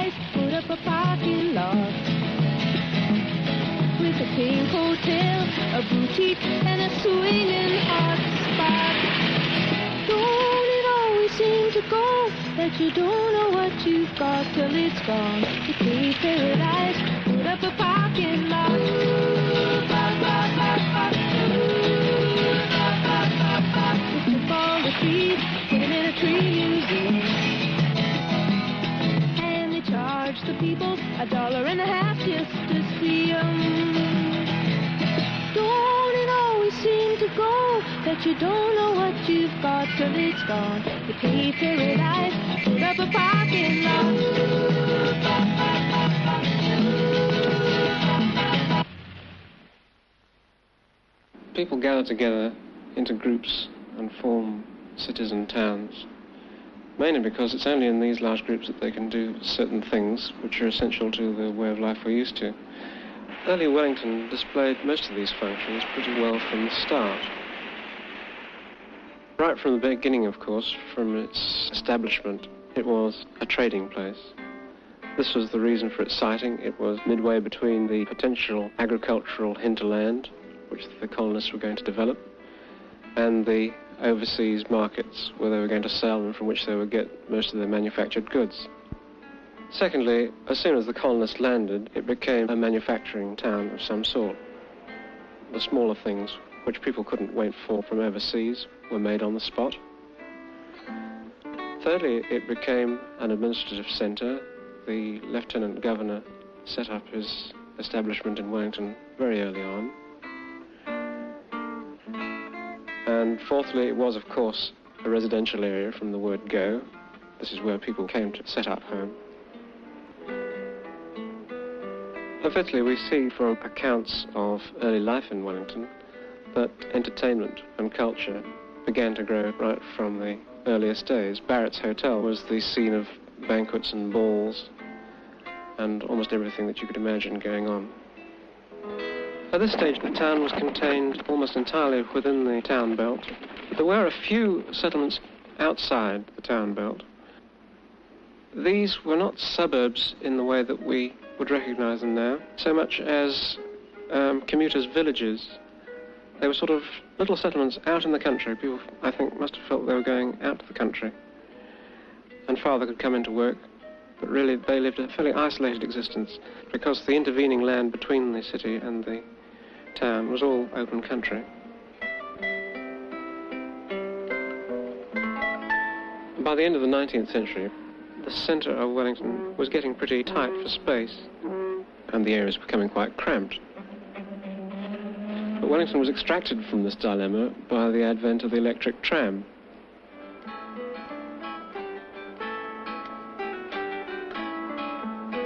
paradise, put up a parking lot. With a pink hotel, a boutique, and a swinging hot spot. Don't it always seem to go that you don't know what you've got till it's gone? You pay paradise, put up a parking lot. Put up all the trees, put them in a tree museum. And they charge the people $1.50 just to see them. Don't it always seem to go that you don't know what you've got till it's gone? You pay paradise, put up a parking lot. People gather together into groups and form cities and towns, mainly because it's only in these large groups that they can do certain things which are essential to the way of life we're used to. Early Wellington displayed most of these functions pretty well from the start. Right from the beginning, of course, from its establishment, it was a trading place. This was the reason for its siting. It was midway between the potential agricultural hinterland, which the colonists were going to develop, and the overseas markets where they were going to sell and from which they would get most of their manufactured goods. Secondly, as soon as the colonists landed, it became a manufacturing town of some sort. The smaller things which people couldn't wait for from overseas were made on the spot. Thirdly, it became an administrative centre. The Lieutenant Governor set up his establishment in Wellington very early on. And fourthly, it was, of course, a residential area from the word go. This is where people came to set up home. And fifthly, we see from accounts of early life in Wellington that entertainment and culture began to grow right from the earliest days. Barrett's Hotel was the scene of banquets and balls and almost everything that you could imagine going on. At this stage, the town was contained almost entirely within the town belt. There were a few settlements outside the town belt. These were not suburbs in the way that we would recognize them now, so much as commuters' villages. They were sort of little settlements out in the country. People, I think, must have felt they were going out to the country. And father could come into work, but really they lived a fairly isolated existence because the intervening land between the city and the town was all open country. By the end of the 19th century, the centre of Wellington was getting pretty tight for space, and the area was becoming quite cramped. But Wellington was extracted from this dilemma by the advent of the electric tram.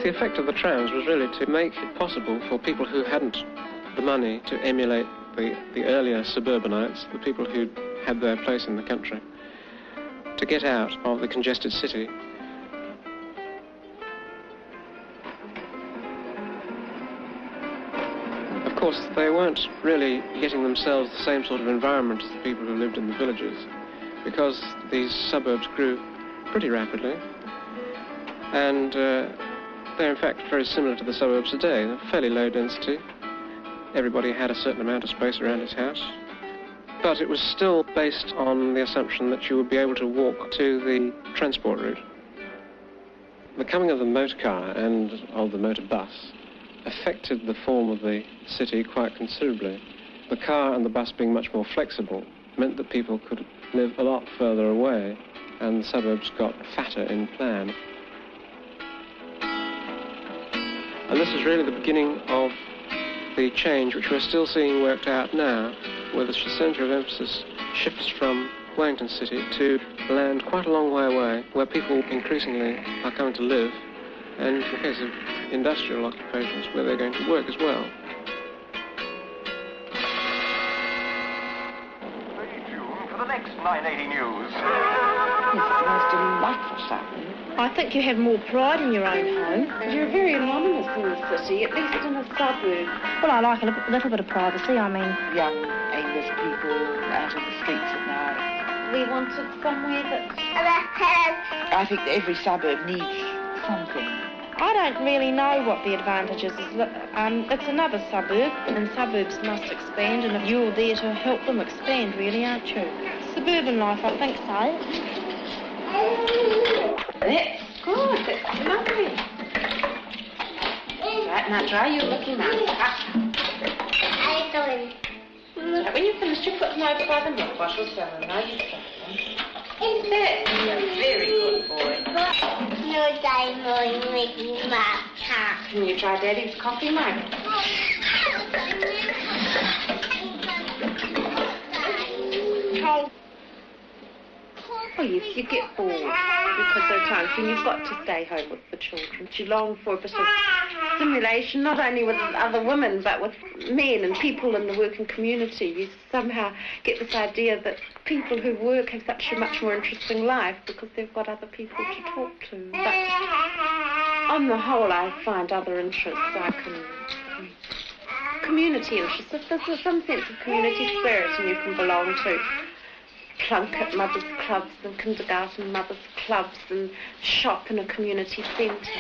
The effect of the trams was really to make it possible for people who hadn't the money to emulate the earlier suburbanites, the people who had their place in the country, to get out of the congested city. Of course, they weren't really getting themselves the same sort of environment as the people who lived in the villages, because these suburbs grew pretty rapidly, and they're in fact very similar to the suburbs today. They're fairly low density. Everybody had a certain amount of space around his house. But it was still based on the assumption that you would be able to walk to the transport route. The coming of the motor car and of the motor bus affected the form of the city quite considerably. The car and the bus being much more flexible meant that people could live a lot further away, and the suburbs got fatter in plan. And this is really the beginning of the change which we're still seeing worked out now, where the centre of emphasis shifts from Wellington City to land quite a long way away, where people increasingly are coming to live, and in the case of industrial occupations, where they're going to work as well. For the next 980 News. It's the most delightful something. I think you have more pride in your own home. You're very anonymous in the city, at least in a suburb. Well, I like a little bit of privacy, I mean. Young, aimless people out in the streets at night. We wanted somewhere that... I think that every suburb needs something I don't really know what the advantage is. It's another suburb, and suburbs must expand, and you're there to help them expand, really, aren't you? Suburban life, I think so. That's good, that's lovely. Right, now dry your looking mouth. Right, when you're finished, you put them over by the milk bottle so I know you've got them. That's a very good boy. Can you try Daddy's coffee mug? Well, yes, you get bored because there are times when you've got to stay home with the children. You long for a bit of stimulation, not only with other women, but with men and people in the working community. You somehow get this idea that people who work have such a much more interesting life because they've got other people to talk to. But on the whole, I find other interests community interests. If there's some sense of community spirit and you can belong to Plunket mothers' clubs and kindergarten mothers' clubs and shop in a community centre.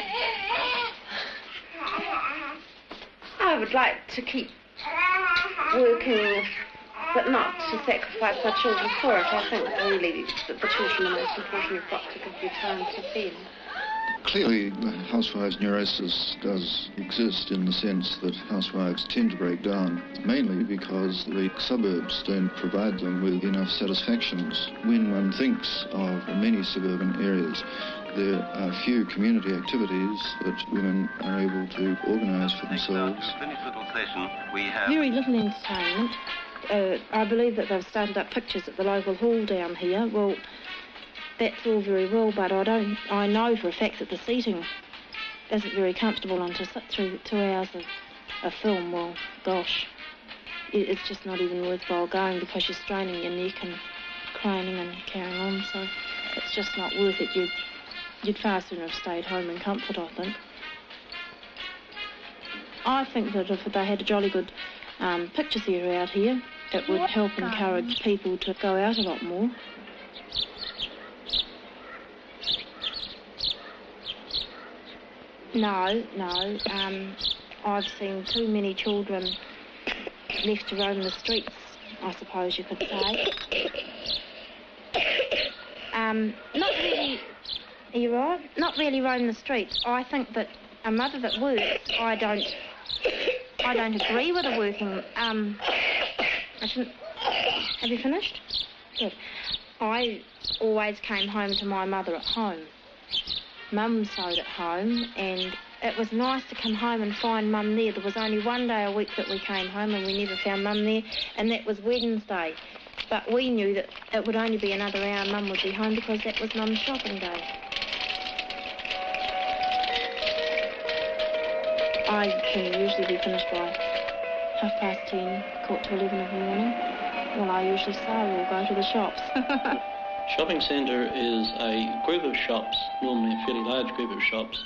I would like to keep working, but not to sacrifice my children for it. I think really that the children are most important. You've got to give your time to them. Clearly, housewives' neurosis does exist in the sense that housewives tend to break down, mainly because the suburbs don't provide them with enough satisfactions. When one thinks of many suburban areas, there are few community activities that women are able to organise for themselves. Very little entertainment. I believe that they've started up pictures at the local hall down here. Well, that's all very well, but I know for a fact that the seating isn't very comfortable, and to sit through 2 hours of film, well, gosh, it's just not even worthwhile going because you're straining your neck and craning and carrying on, so it's just not worth it. You'd far sooner have stayed home in comfort, I think. I think that if they had a jolly good picture theatre out here, it would help encourage people to go out a lot more. No. I've seen too many children left to roam the streets, I suppose you could say. Not really, are you right? Not really roam the streets. I think that a mother that works, I don't agree with a working, I shouldn't, have you finished? Good. I always came home to my mother at home. Mum sewed at home, and it was nice to come home and find Mum there. There was only one day a week that we came home and we never found Mum there, and that was Wednesday. But we knew that it would only be another hour Mum would be home because that was Mum's shopping day. I can usually be finished by 10:30, 11 in the morning. Well, I usually sew or go to the shops. Shopping centre is a group of shops, normally a fairly large group of shops,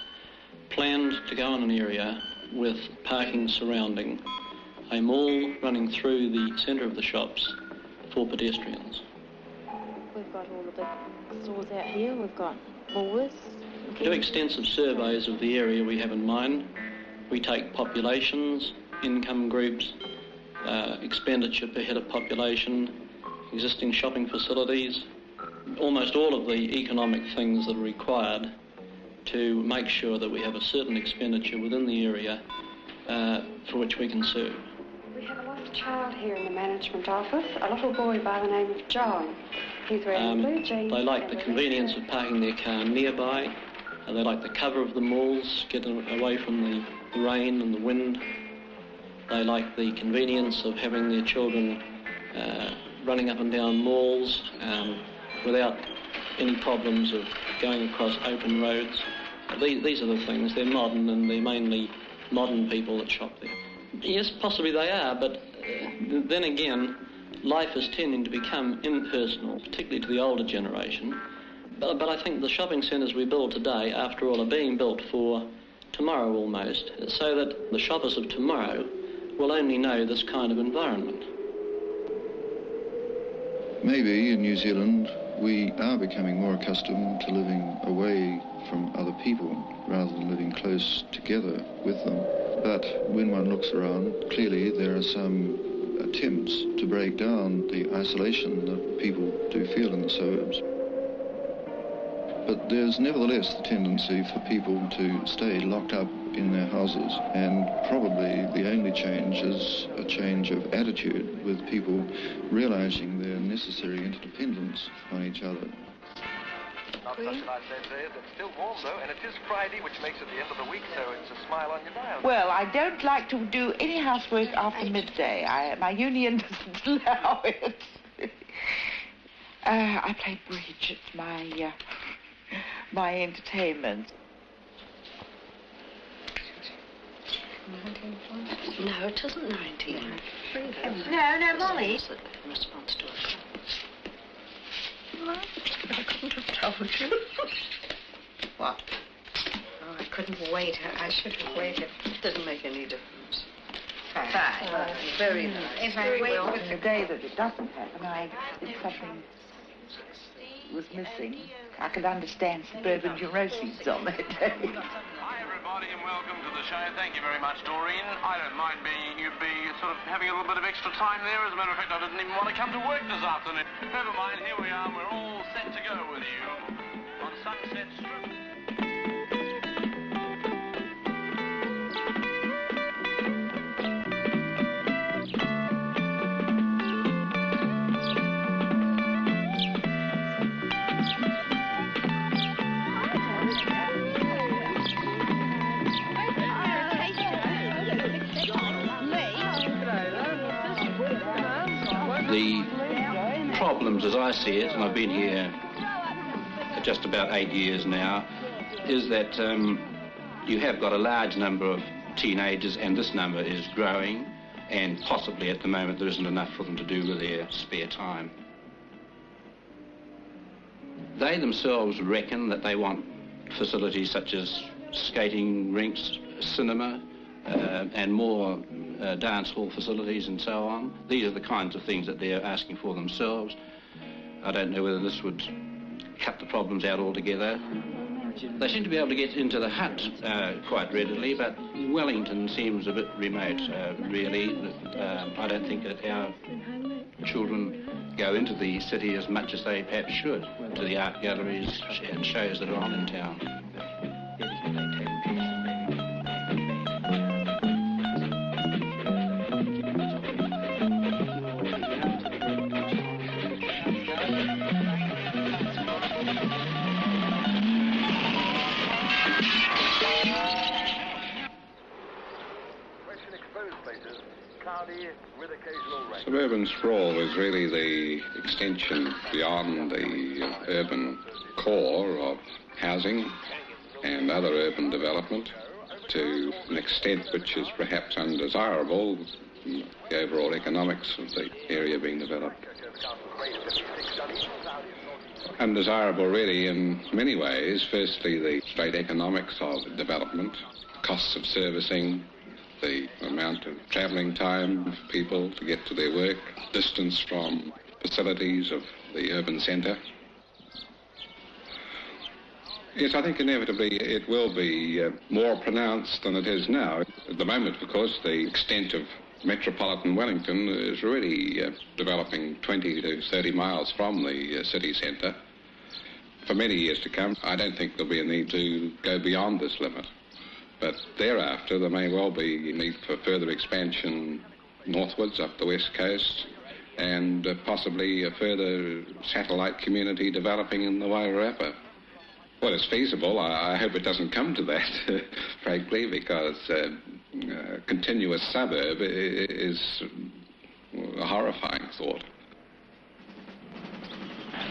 planned to go in an area with parking surrounding a mall running through the centre of the shops for pedestrians. We've got all the big stores out here. We've got Woolworths. We do extensive surveys of the area we have in mind. We take populations, income groups, expenditure per head of population, existing shopping facilities, almost all of the economic things that are required to make sure that we have a certain expenditure within the area for which we can serve. We have a lost child here in the management office, a little boy by the name of John. He's wearing blue jeans. They like the convenience of parking their car nearby. They like the cover of the malls, getting away from the rain and the wind. They like the convenience of having their children running up and down malls without any problems of going across open roads. These are the things. They're modern, and they're mainly modern people that shop there. Yes, possibly they are, but then again, life is tending to become impersonal, particularly to the older generation. But I think the shopping centres we build today, after all, are being built for tomorrow almost, so that the shoppers of tomorrow will only know this kind of environment. Maybe in New Zealand We are becoming more accustomed to living away from other people rather than living close together with them. But when one looks around, clearly there are some attempts to break down the isolation that people do feel in the suburbs. But there's nevertheless the tendency for people to stay locked up in their houses, and probably the only change is a change of attitude, with people realizing their necessary interdependence on each other. Not such a nice day today. It's still warm though, and it is Friday, which makes it the end of the week, so it's a smile on your dial. Well, I don't like to do any housework after midday. My union doesn't allow it. I play bridge. It's my entertainment. No, it isn't 19. No, Molly. In response to a call. I couldn't have told you. What? Oh, I couldn't wait. I should have waited. It didn't make any difference. Fine. Very nice. If I wait Well, with the day that it doesn't happen, if something was missing, I could understand suburban neuroses on that day. Hi everybody and welcome to the show. Thank you very much, Doreen. I don't mind you'd be sort of having a little bit of extra time there. As a matter of fact, I didn't even want to come to work this afternoon. Never mind, here we are. We're all set to go with you on Sunset Strip. The problems, as I see it, and I've been here just about 8 years now, is that you have got a large number of teenagers, and this number is growing, and possibly at the moment there isn't enough for them to do with their spare time. They themselves reckon that they want facilities such as skating rinks, cinema, and more dance hall facilities and so on. These are the kinds of things that they're asking for themselves. I don't know whether this would cut the problems out altogether. They seem to be able to get into the hut quite readily, but Wellington seems a bit remote, really. I don't think that our children go into the city as much as they perhaps should, to the art galleries and shows that are on in town. Suburban sprawl is really the extension beyond the urban core of housing and other urban development to an extent which is perhaps undesirable in the overall economics of the area being developed. Undesirable really in many ways. Firstly, the straight economics of development, costs of servicing, the amount of travelling time of people to get to their work, distance from facilities of the urban centre. Yes, I think inevitably it will be more pronounced than it is now. At the moment, of course, the extent of metropolitan Wellington is really developing 20 to 30 miles from the city centre. For many years to come, I don't think there'll be a need to go beyond this limit. But thereafter, there may well be a need for further expansion northwards up the west coast and possibly a further satellite community developing in the Wairarapa. Well, it's feasible. I hope it doesn't come to that, frankly, because a continuous suburb is a horrifying thought.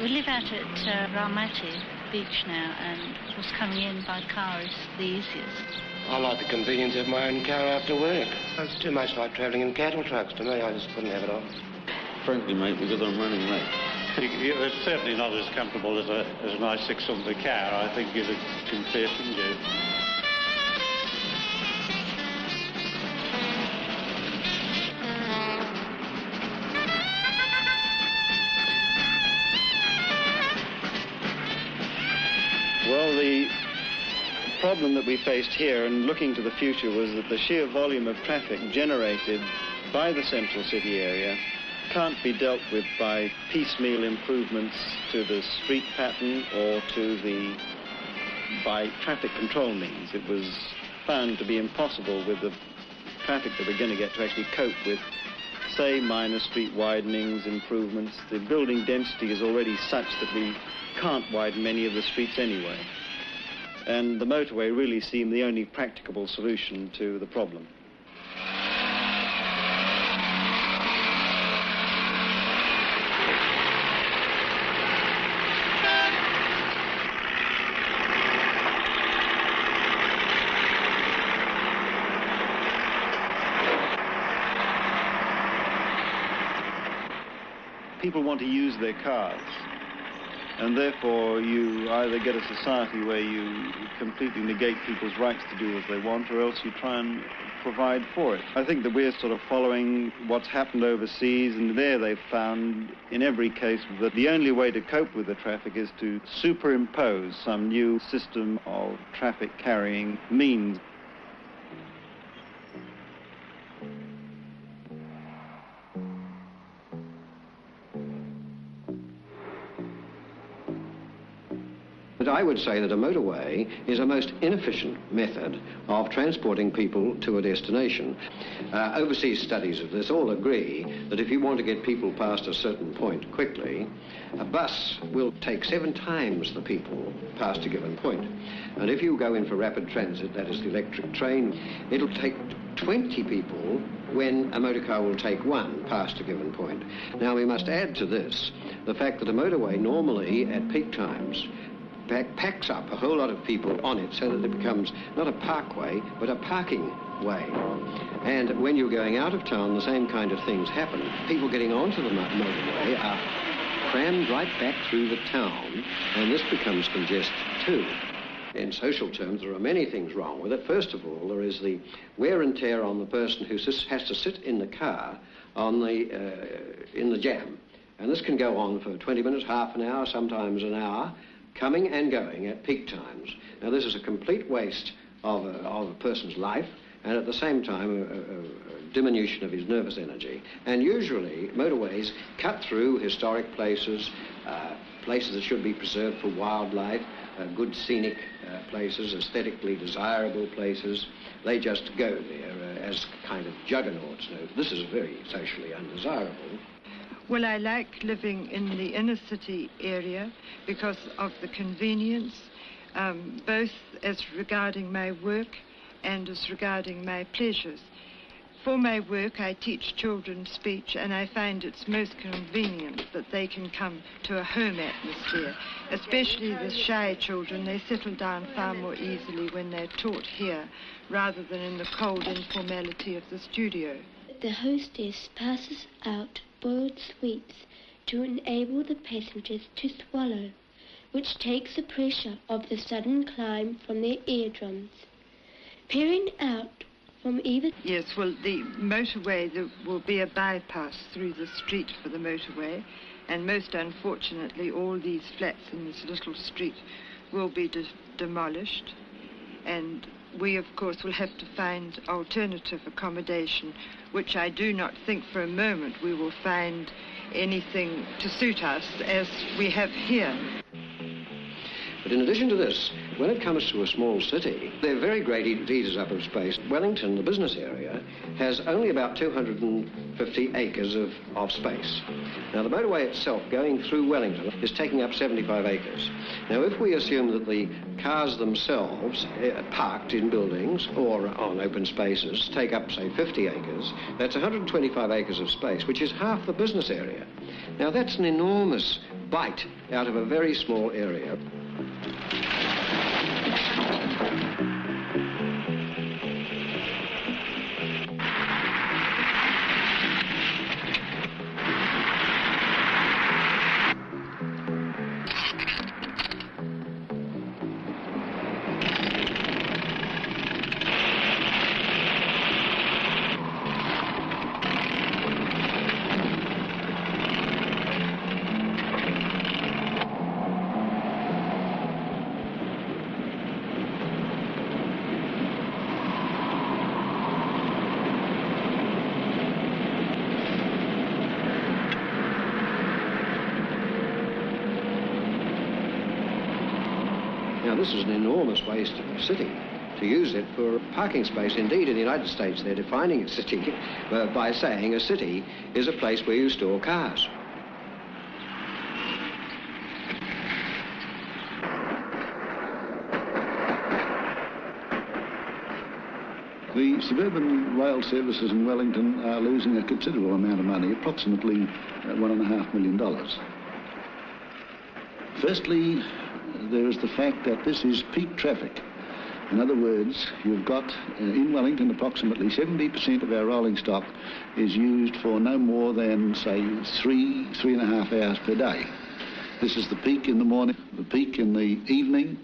We live out at Raumati Beach now, and of course coming in by car is the easiest. I like the convenience of my own car after work. It's too much like travelling in cattle trucks to me. I just couldn't have it on. Frankly, mate, because I'm running late. It's certainly not as comfortable as a nice six-cylinder car, I think, is a confession, Jeff. problem that we faced here and looking to the future was that the sheer volume of traffic generated by the central city area can't be dealt with by piecemeal improvements to the street pattern or by traffic control means. It was found to be impossible with the traffic that we're going to get to actually cope with, say, minor street widenings, improvements. The building density is already such that we can't widen many of the streets anyway. And the motorway really seemed the only practicable solution to the problem. People want to use their cars, and therefore you either get a society where you completely negate people's rights to do as they want, or else you try and provide for it. I think that we're sort of following what's happened overseas, and there they've found in every case that the only way to cope with the traffic is to superimpose some new system of traffic carrying means. But I would say that a motorway is a most inefficient method of transporting people to a destination. Overseas studies of this all agree that if you want to get people past a certain point quickly, a bus will take 7 times the people past a given point. And if you go in for rapid transit, that is the electric train, it'll take 20 people when a motor car will take 1 past a given point. Now we must add to this the fact that a motorway normally at peak times packs up a whole lot of people on it so that it becomes not a parkway but a parking way. And when you're going out of town, the same kind of things happen. People getting onto the motorway are crammed right back through the town, and this becomes congested too. In social terms, there are many things wrong with it. First of all, there is the wear and tear on the person who has to sit in the car on in the jam. And this can go on for 20 minutes, half an hour, sometimes an hour, coming and going at peak times. Now, this is a complete waste of a person's life, and at the same time, a diminution of his nervous energy. And usually, motorways cut through historic places, places that should be preserved for wildlife, good scenic places, aesthetically desirable places. They just go there as kind of juggernauts. Now, this is very socially undesirable. Well, I like living in the inner city area because of the convenience, both as regarding my work and as regarding my pleasures. For my work, I teach children speech, and I find it's most convenient that they can come to a home atmosphere. Especially the shy children, they settle down far more easily when they're taught here, rather than in the cold informality of the studio. The hostess passes out boiled sweets to enable the passengers to swallow, which takes the pressure of the sudden climb from their eardrums. Peering out from either... Yes, well, the motorway, there will be a bypass through the street for the motorway, and most unfortunately, all these flats in this little street will be demolished, and we, of course, will have to find alternative accommodation, which I do not think for a moment we will find anything to suit us as we have here. But in addition to this, when it comes to a small city, they're very great eaters up of space. Wellington, the business area, has only about 250 acres of space. Now, the motorway itself going through Wellington is taking up 75 acres. Now, if we assume that the cars themselves, parked in buildings or on open spaces, take up, say, 50 acres, that's 125 acres of space, which is half the business area. Now, that's an enormous bite out of a very small area. this is an enormous waste of a city to use it for parking space. Indeed, in the United States, they're defining a city by saying a city is a place where you store cars. The suburban rail services in Wellington are losing a considerable amount of money, approximately $1.5 million. Firstly, there is the fact that this is peak traffic. In other words, you've got in Wellington approximately 70% of our rolling stock is used for no more than, say, 3.5 hours per day. This is the peak in the morning, the peak in the evening.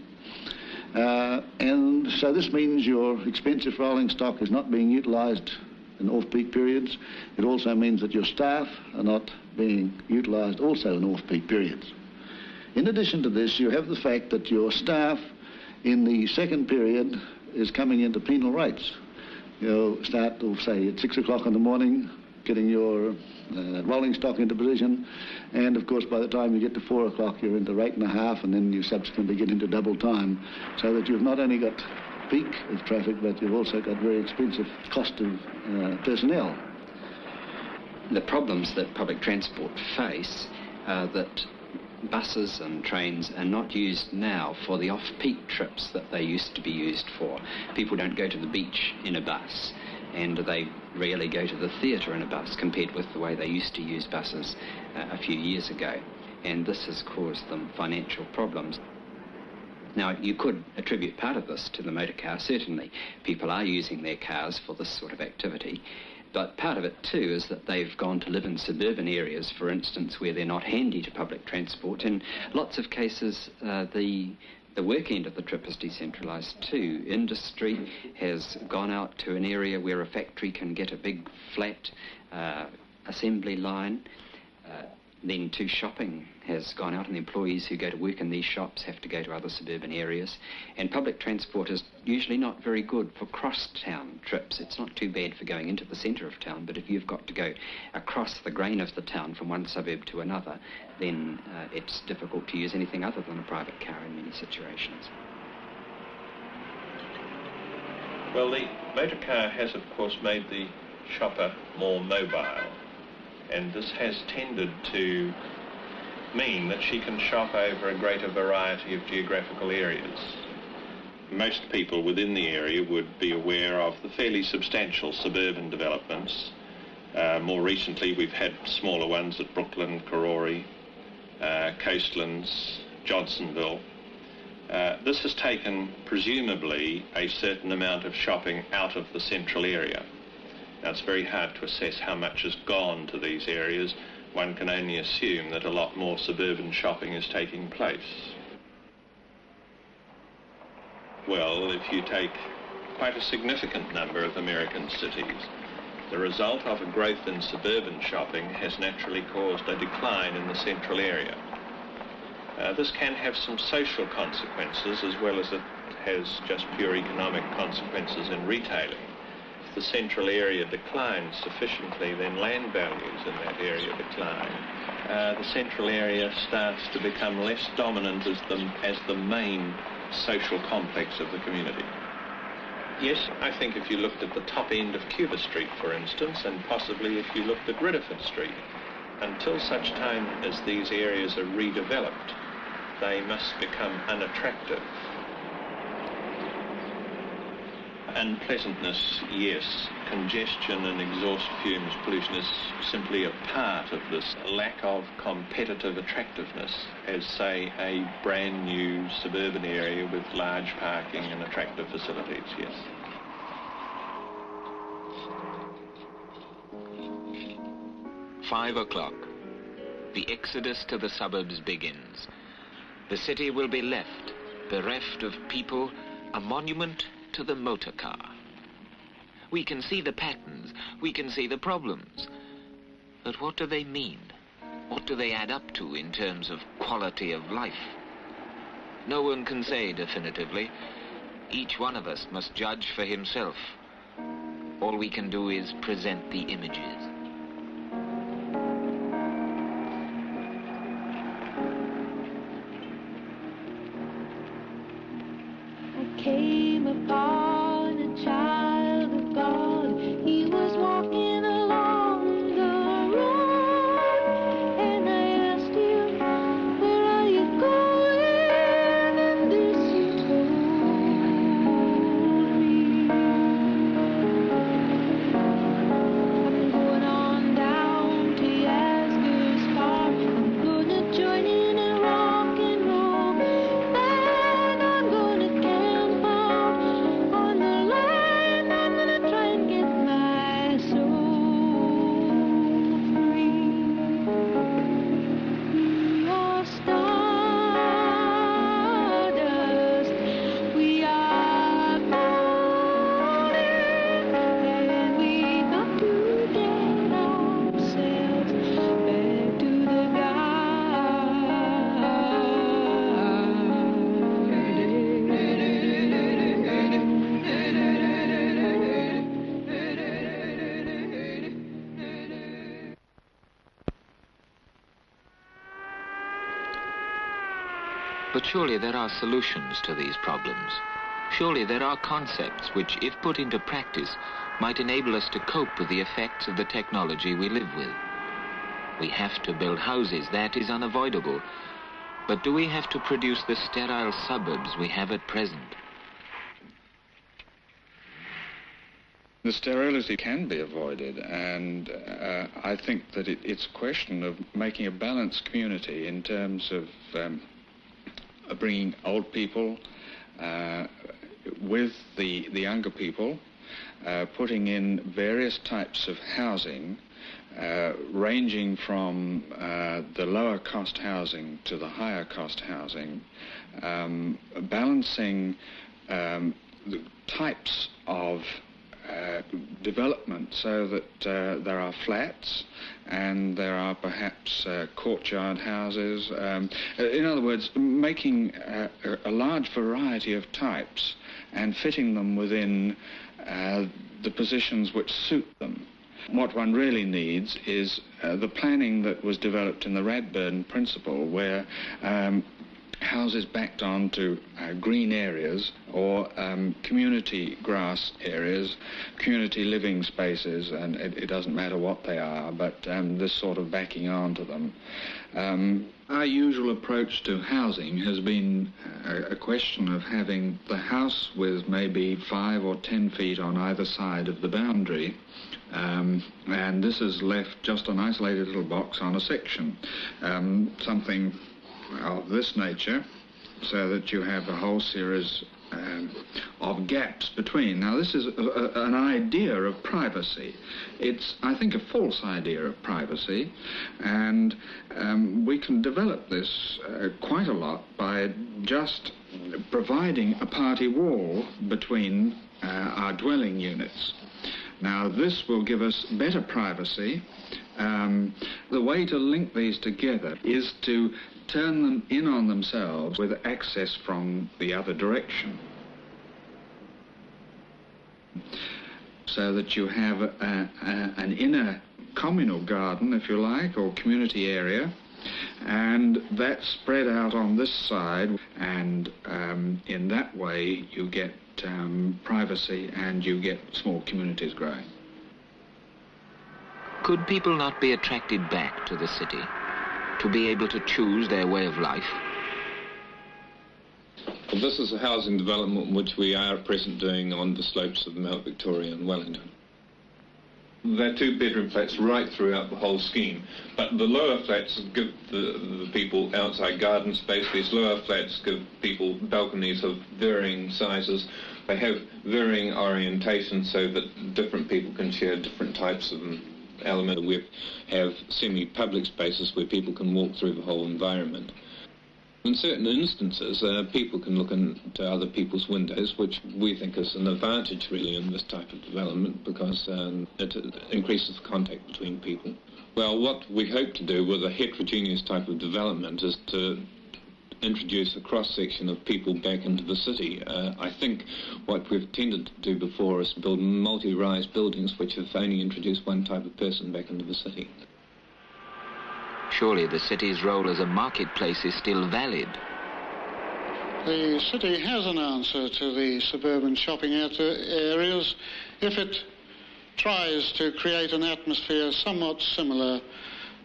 And so this means your expensive rolling stock is not being utilised in off-peak periods. It also means that your staff are not being utilised also in off-peak periods. In addition to this, you have the fact that your staff in the second period is coming into penal rates. You'll start, say, at 6 o'clock in the morning, getting your rolling stock into position, and of course by the time you get to 4 o'clock you're into rate and a half, and then you subsequently get into double time, so that you've not only got peak of traffic, but you've also got very expensive cost of personnel. The problems that public transport face are that buses and trains are not used now for the off-peak trips that they used to be used for. People don't go to the beach in a bus, and they rarely go to the theatre in a bus compared with the way they used to use buses a few years ago. And this has caused them financial problems. Now, you could attribute part of this to the motor car, certainly. People are using their cars for this sort of activity. But part of it, too, is that they've gone to live in suburban areas, for instance, where they're not handy to public transport. In lots of cases, the work end of the trip is decentralised too. Industry has gone out to an area where a factory can get a big flat assembly line. Then too, shopping has gone out, and the employees who go to work in these shops have to go to other suburban areas. And public transport is usually not very good for cross-town trips. It's not too bad for going into the centre of town, but if you've got to go across the grain of the town from one suburb to another, then it's difficult to use anything other than a private car in many situations. Well, the motor car has, of course, made the shopper more mobile, and this has tended to mean that she can shop over a greater variety of geographical areas. Most people within the area would be aware of the fairly substantial suburban developments. More recently, we've had smaller ones at Brooklyn, Karori, Coastlands, Johnsonville. This has taken, presumably, a certain amount of shopping out of the central area. Now, it's very hard to assess how much has gone to these areas. One can only assume that a lot more suburban shopping is taking place. Well, if you take quite a significant number of American cities, the result of a growth in suburban shopping has naturally caused a decline in the central area. This can have some social consequences as well as it has just pure economic consequences in retailing. If the central area declines sufficiently, then land values in that area decline. The central area starts to become less dominant as the main social complex of the community. Yes, I think if you looked at the top end of Cuba Street, for instance, and possibly if you looked at Ridderford Street, until such time as these areas are redeveloped, they must become unattractive. Unpleasantness, yes. Congestion and exhaust fumes, pollution is simply a part of this lack of competitive attractiveness as, say, a brand new suburban area with large parking and attractive facilities, yes. "5 o'clock. The exodus to the suburbs begins. The city will be left, bereft of people, a monument to the motor car. We can see the patterns, we can see the problems. But what do they mean? What do they add up to in terms of quality of life? No one can say definitively. Each one of us must judge for himself. All we can do is present the images. But surely there are solutions to these problems. Surely there are concepts which, if put into practice, might enable us to cope with the effects of the technology we live with. We have to build houses, that is unavoidable. But do we have to produce the sterile suburbs we have at present? The sterility can be avoided, and I think that it's a question of making a balanced community in terms of bringing old people with the younger people, putting in various types of housing, ranging from the lower cost housing to the higher cost housing, balancing the types of development so that there are flats and there are perhaps courtyard houses. In other words, making a large variety of types and fitting them within the positions which suit them. What one really needs is the planning that was developed in the Radburn Principle, where houses backed onto green areas or community grass areas, community living spaces, and it doesn't matter what they are, but this sort of backing onto them. Our usual approach to housing has been a question of having the house with maybe 5 or 10 feet on either side of the boundary, and this has left just an isolated little box on a section, something of this nature, so that you have a whole series of gaps between. Now, this is an idea of privacy. It's, I think, a false idea of privacy, and we can develop this quite a lot by just providing a party wall between our dwelling units. Now, this will give us better privacy. The way to link these together is to turn them in on themselves with access from the other direction, so that you have an inner communal garden, if you like, or community area, and that's spread out on this side, and in that way you get privacy and you get small communities growing. Could people not be attracted back to the city, to be able to choose their way of life? Well, this is a housing development which we are at present doing on the slopes of the Mount Victoria in Wellington. They're 2-bedroom flats right throughout the whole scheme, but the lower flats give the people outside garden space. These lower flats give people balconies of varying sizes. They have varying orientations so that different people can share different types of element. We have semi-public spaces where people can walk through the whole environment. In certain instances, people can look into other people's windows, which we think is an advantage really in this type of development, because it increases the contact between people. Well, what we hope to do with a heterogeneous type of development is to introduce a cross-section of people back into the city. I think what we've tended to do before is build multi-rise buildings which have only introduced one type of person back into the city. Surely the city's role as a marketplace is still valid. The city has an answer to the suburban shopping areas if it tries to create an atmosphere somewhat similar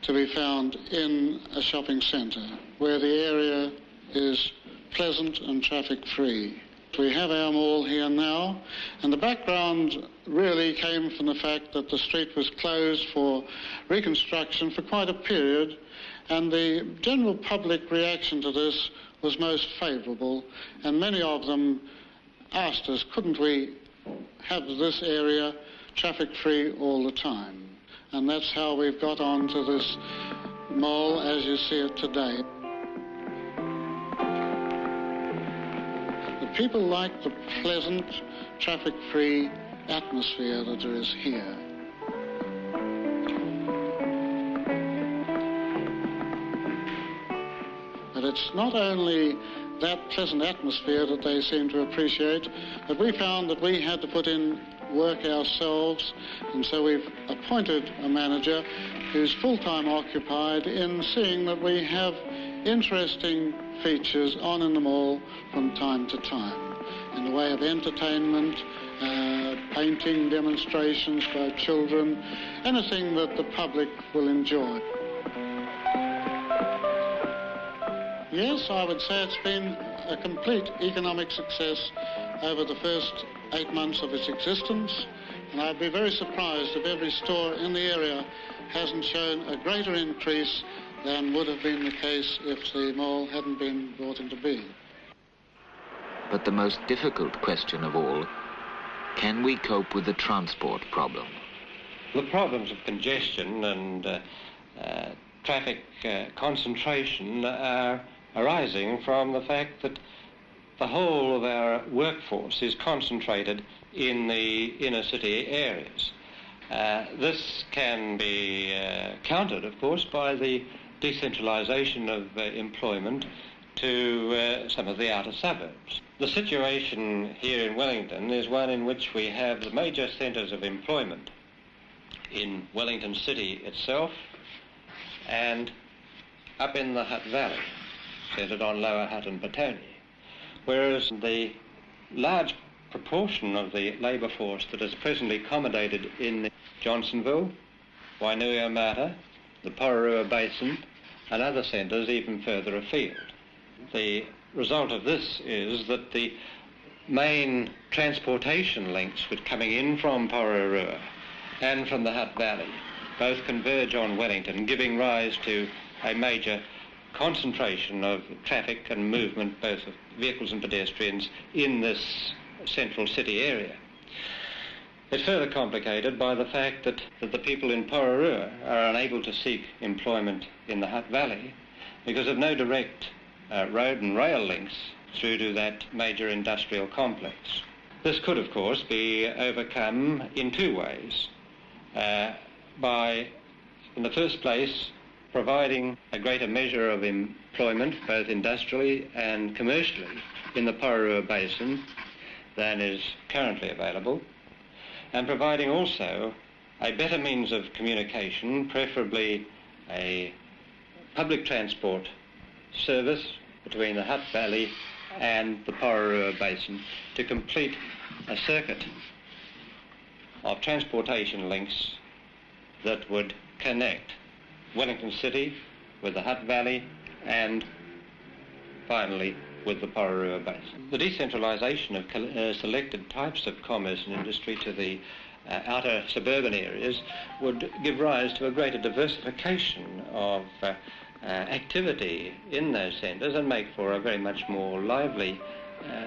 to be found in a shopping centre, where the area is pleasant and traffic-free. We have our mall here now, and the background really came from the fact that the street was closed for reconstruction for quite a period, and the general public reaction to this was most favourable, and many of them asked us, couldn't we have this area traffic-free all the time? And that's how we've got on to this mall as you see it today. The people like the pleasant, traffic-free atmosphere that there is here. But it's not only that pleasant atmosphere that they seem to appreciate, but we found that we had to put in work ourselves, and so we've appointed a manager who's full-time occupied in seeing that we have interesting features on in the mall from time to time, in the way of entertainment, painting demonstrations by children, anything that the public will enjoy. Yes, I would say it's been a complete economic success over the first 8 months of its existence, and I'd be very surprised if every store in the area hasn't shown a greater increase than would have been the case if the mall hadn't been brought into being. But the most difficult question of all, can we cope with the transport problem? The problems of congestion and traffic concentration are arising from the fact that the whole of our workforce is concentrated in the inner city areas. This can be countered, of course, by the decentralisation of employment to some of the outer suburbs. The situation here in Wellington is one in which we have the major centres of employment in Wellington City itself and up in the Hutt Valley, centred on Lower Hutt and Petone, whereas the large proportion of the labour force that is presently accommodated in Johnsonville, Wainuiomata, the Pororua Basin and other centres even further afield. The result of this is that the main transportation links which coming in from Pororua and from the Hutt Valley both converge on Wellington, giving rise to a major concentration of traffic and movement, both of vehicles and pedestrians, in this central city area. It's further complicated by the fact that the people in Pororua are unable to seek employment in the Hutt Valley because of no direct road and rail links through to that major industrial complex. This could, of course, be overcome in two ways. By, in the first place, providing a greater measure of employment, both industrially and commercially, in the Pororua Basin than is currently available, and providing also a better means of communication, preferably a public transport service between the Hutt Valley and the Pororua Basin to complete a circuit of transportation links that would connect Wellington City with the Hutt Valley and finally with the Pororua Basin. The decentralisation of selected types of commerce and industry to the outer suburban areas would give rise to a greater diversification of activity in those centres and make for a very much more lively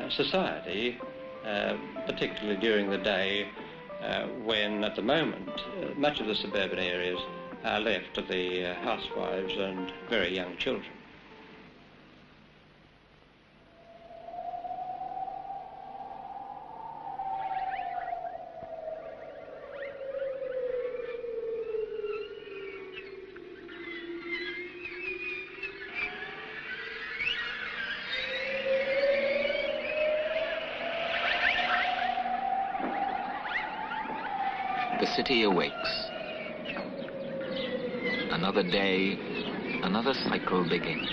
society, particularly during the day when at the moment much of the suburban areas are left to the housewives and very young children. The city awakes. Another day, another cycle begins,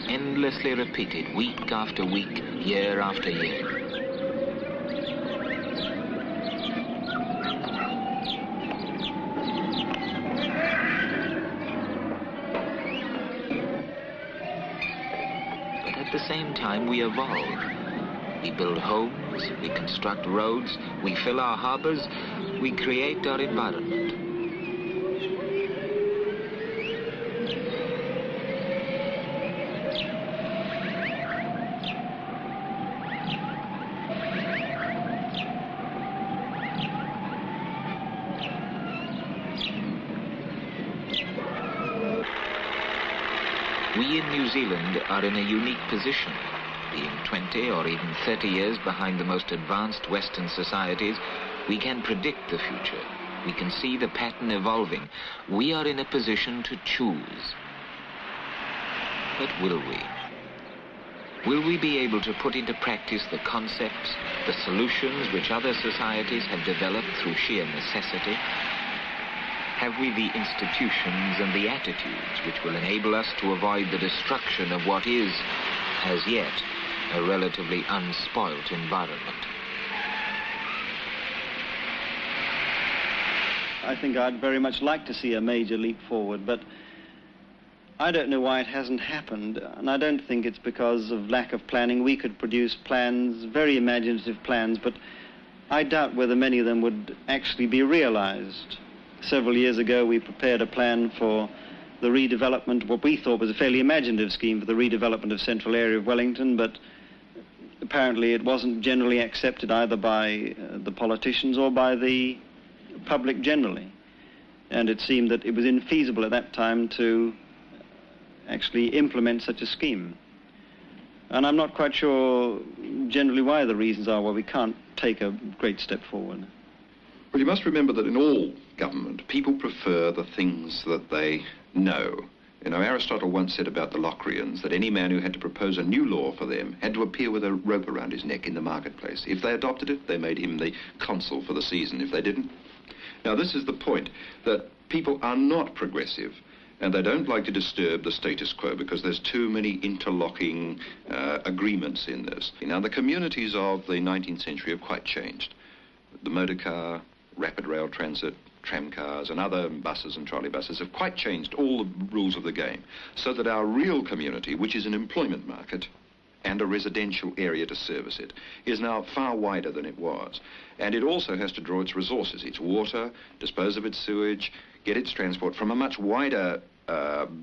endlessly repeated week after week, year after year. But at the same time, we evolve. We build homes, we construct roads, we fill our harbors, we create our environment. We in New Zealand are in a unique position. Being 20 or even 30 years behind the most advanced Western societies, we can predict the future. We can see the pattern evolving. We are in a position to choose. But will we? Will we be able to put into practice the concepts, the solutions which other societies have developed through sheer necessity? have we the institutions and the attitudes which will enable us to avoid the destruction of what is, as yet, a relatively unspoilt environment? I think I'd very much like to see a major leap forward, but I don't know why it hasn't happened, and I don't think it's because of lack of planning. We could produce plans, very imaginative plans, but I doubt whether many of them would actually be realized. Several years ago, we prepared a plan for the redevelopment, what we thought was a fairly imaginative scheme for the redevelopment of central area of Wellington, but apparently it wasn't generally accepted either by the politicians or by the public generally. And it seemed that it was infeasible at that time to actually implement such a scheme. And I'm not quite sure generally why the reasons are why we can't take a great step forward. Well, you must remember that in all government, people prefer the things that they know. You know, Aristotle once said about the Locrians that any man who had to propose a new law for them had to appear with a rope around his neck in the marketplace. If they adopted it, they made him the consul for the season. If they didn't... Now, this is the point, that people are not progressive, and they don't like to disturb the status quo because there's too many interlocking agreements in this. Now, the communities of the 19th century have quite changed. The motor car, rapid rail transit, tramcars and other buses and trolley buses have quite changed all the rules of the game, so that our real community, which is an employment market and a residential area to service it, is now far wider than it was. And it also has to draw its resources, its water, dispose of its sewage, get its transport from a much wider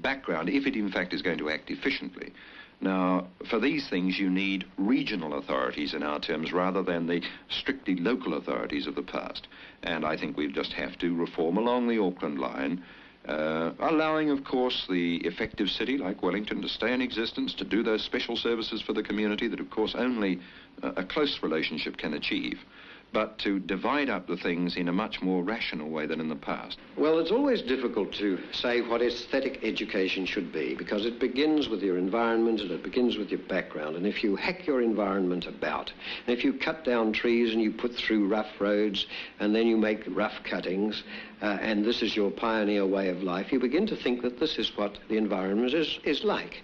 background if it in fact is going to act efficiently. Now, for these things you need regional authorities in our terms rather than the strictly local authorities of the past. And I think we'll just have to reform along the Auckland line, allowing, of course, the effective city like Wellington to stay in existence, to do those special services for the community that, of course, only a close relationship can achieve, but to divide up the things in a much more rational way than in the past. Well, it's always difficult to say what aesthetic education should be, because it begins with your environment and it begins with your background. And if you hack your environment about, and if you cut down trees and you put through rough roads and then you make rough cuttings, and this is your pioneer way of life, you begin to think that this is what the environment is like.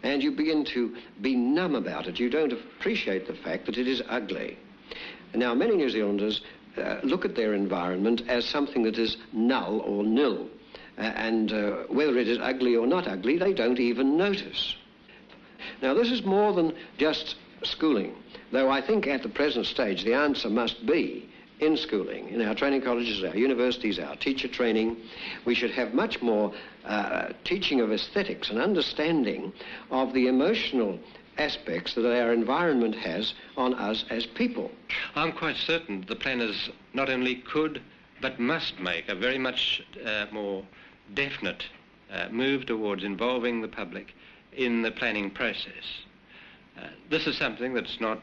And you begin to be numb about it. You don't appreciate the fact that it is ugly. Now, many New Zealanders look at their environment as something that is null or nil. And whether it is ugly or not ugly, they don't even notice. Now, this is more than just schooling, though I think at the present stage the answer must be in schooling, in our training colleges, our universities, our teacher training. We should have much more teaching of aesthetics and understanding of the emotional aspects that our environment has on us as people. I'm quite certain the planners not only could but must make a very much more definite move towards involving the public in the planning process. This is something that's not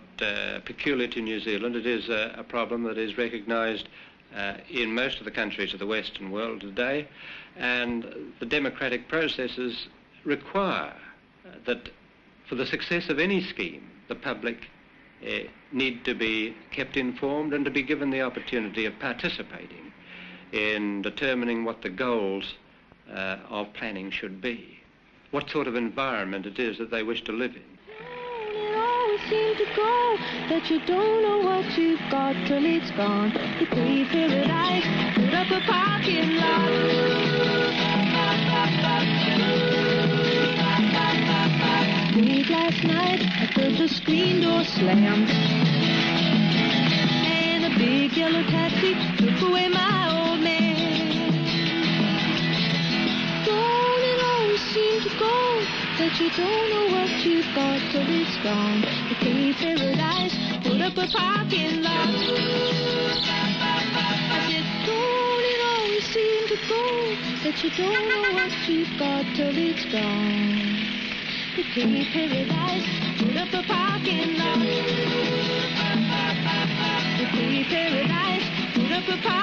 peculiar to New Zealand. It is a problem that is recognised in most of the countries of the Western world today, and the democratic processes require that for the success of any scheme, the public need to be kept informed and to be given the opportunity of participating in determining what the goals of planning should be, what sort of environment it is that they wish to live in. Seem to go that you don't know what you've got till it's gone. The great paradise, put up a parking lot. Late last night, I heard the screen door slam, and a big yellow taxi took away my old man. Don't it always seem to go that you don't know what you've got till it's gone? The great paradise, put up a parking lot. I said, don't it always seem to go that you don't know what you've got till it's gone? The great paradise, put up a parking lot. The great paradise, put up a parking lot.